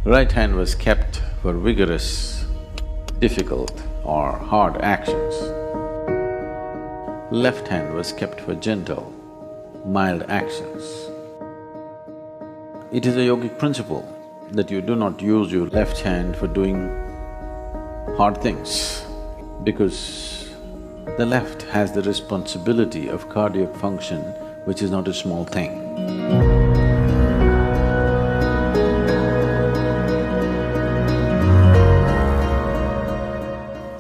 Right hand was kept for vigorous, difficult or hard actions. Left hand was kept for gentle, mild actions. It is a yogic principle that you do not use your left hand for doing hard things, because the left has the responsibility of cardiac function, which is not a small thing.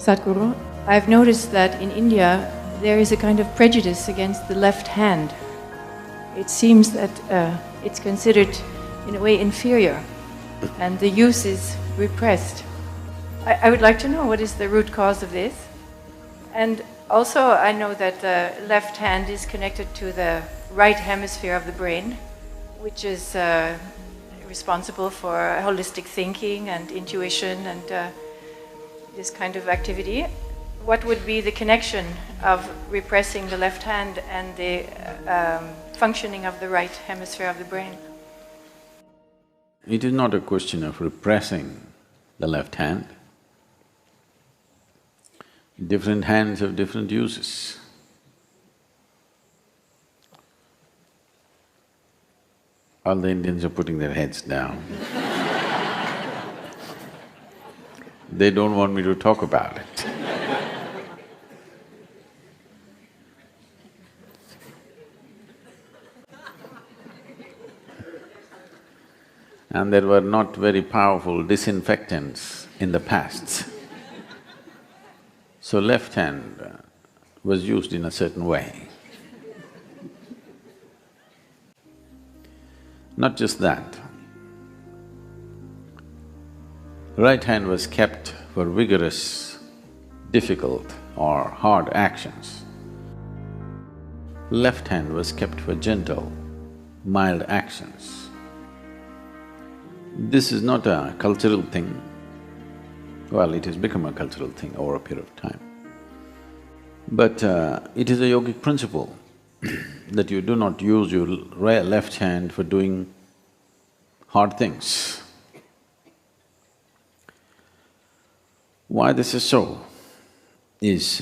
Sadhguru, I've noticed that in India there is a kind of prejudice against the left hand. It seems that it's considered in a way inferior and the use is repressed. I would like to know what is the root cause of this. And also I know that the left hand is connected to the right hemisphere of the brain, which is responsible for holistic thinking and intuition and this kind of activity. What would be the connection of repressing the left hand and the functioning of the right hemisphere of the brain? It is not a question of repressing the left hand. Different hands have different uses. All the Indians are putting their heads down. They don't want me to talk about it. And there were not very powerful disinfectants in the past. So left hand was used in a certain way. Not just that, right hand was kept for vigorous, difficult or hard actions. Left hand was kept for gentle, mild actions. This is not a cultural thing. Well, it has become a cultural thing over a period of time. But it is a yogic principle that you do not use your left hand for doing hard things. Why this is so is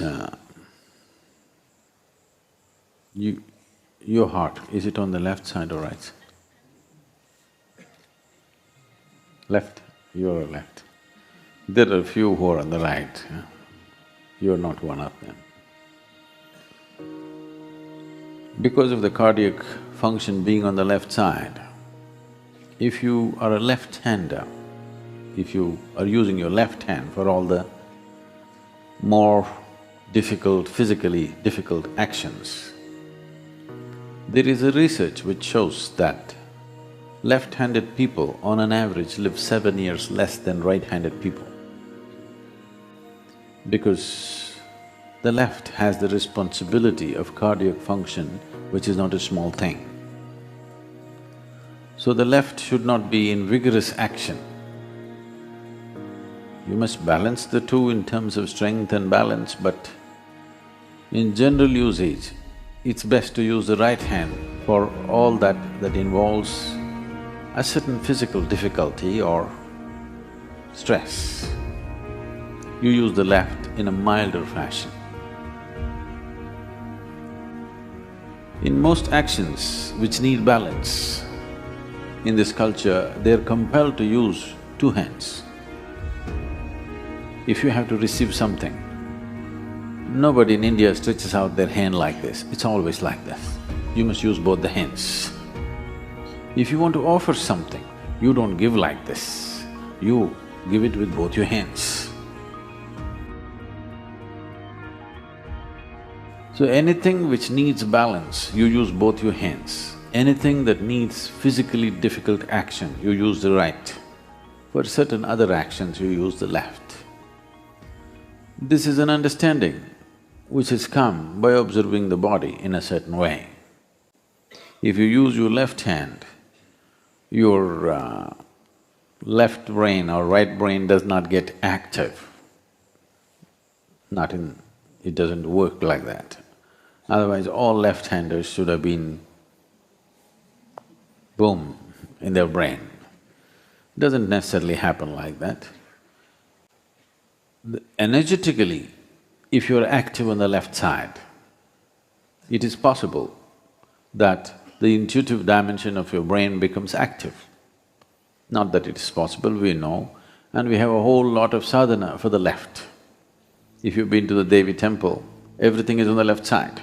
your heart, is it on the left side or right side? Left, you're left. There are a few who are on the right, you're not one of them. Because of the cardiac function being on the left side, if you are a left-hander, if you are using your left hand for all the more difficult, physically difficult actions, there is a research which shows that left-handed people on an average live 7 years less than right-handed people, because the left has the responsibility of cardiac function, which is not a small thing. So the left should not be in vigorous action. You must balance the two in terms of strength and balance, but in general usage, it's best to use the right hand for all that involves a certain physical difficulty or stress. You use the left in a milder fashion. In most actions which need balance, in this culture, they're compelled to use two hands. If you have to receive something, nobody in India stretches out their hand like this, it's always like this. You must use both the hands. If you want to offer something, you don't give like this, you give it with both your hands. So anything which needs balance, you use both your hands. Anything that needs physically difficult action, you use the right. For certain other actions, you use the left. This is an understanding which has come by observing the body in a certain way. If you use your left hand, your left brain or right brain does not get active. It doesn't work like that. Otherwise, all left-handers should have been boom in their brain. Doesn't necessarily happen like that. Energetically, if you're active on the left side, it is possible that the intuitive dimension of your brain becomes active. Not that it is possible, we know, and we have a whole lot of sadhana for the left. If you've been to the Devi temple, everything is on the left side.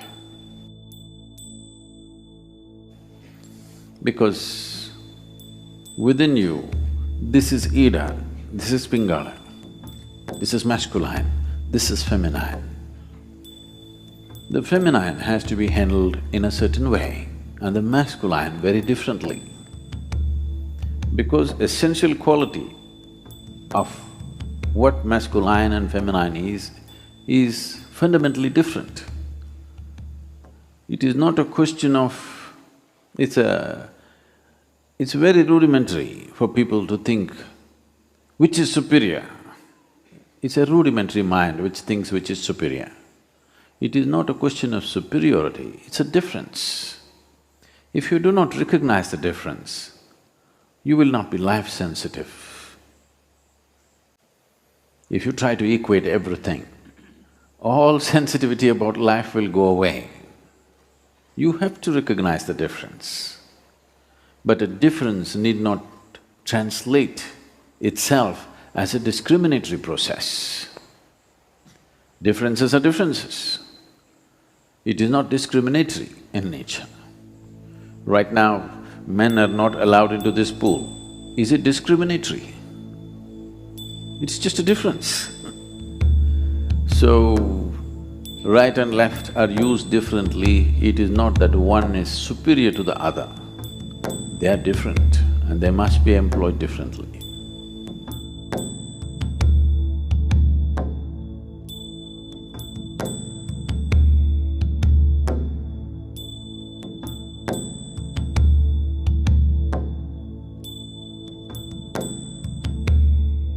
Because within you, this is Ida, this is Pingala, this is masculine, this is feminine. The feminine has to be handled in a certain way and the masculine very differently. Because essential quality of what masculine and feminine is fundamentally different. It is not a question of… it's very rudimentary for people to think which is superior. It's a rudimentary mind which thinks which is superior. It is not a question of superiority, it's a difference. If you do not recognize the difference, you will not be life-sensitive. If you try to equate everything, all sensitivity about life will go away. You have to recognize the difference. But a difference need not translate itself as a discriminatory process. Differences are differences. It is not discriminatory in nature. Right now, men are not allowed into this pool. Is it discriminatory? It's just a difference. So, right and left are used differently, it is not that one is superior to the other. They are different and they must be employed differently.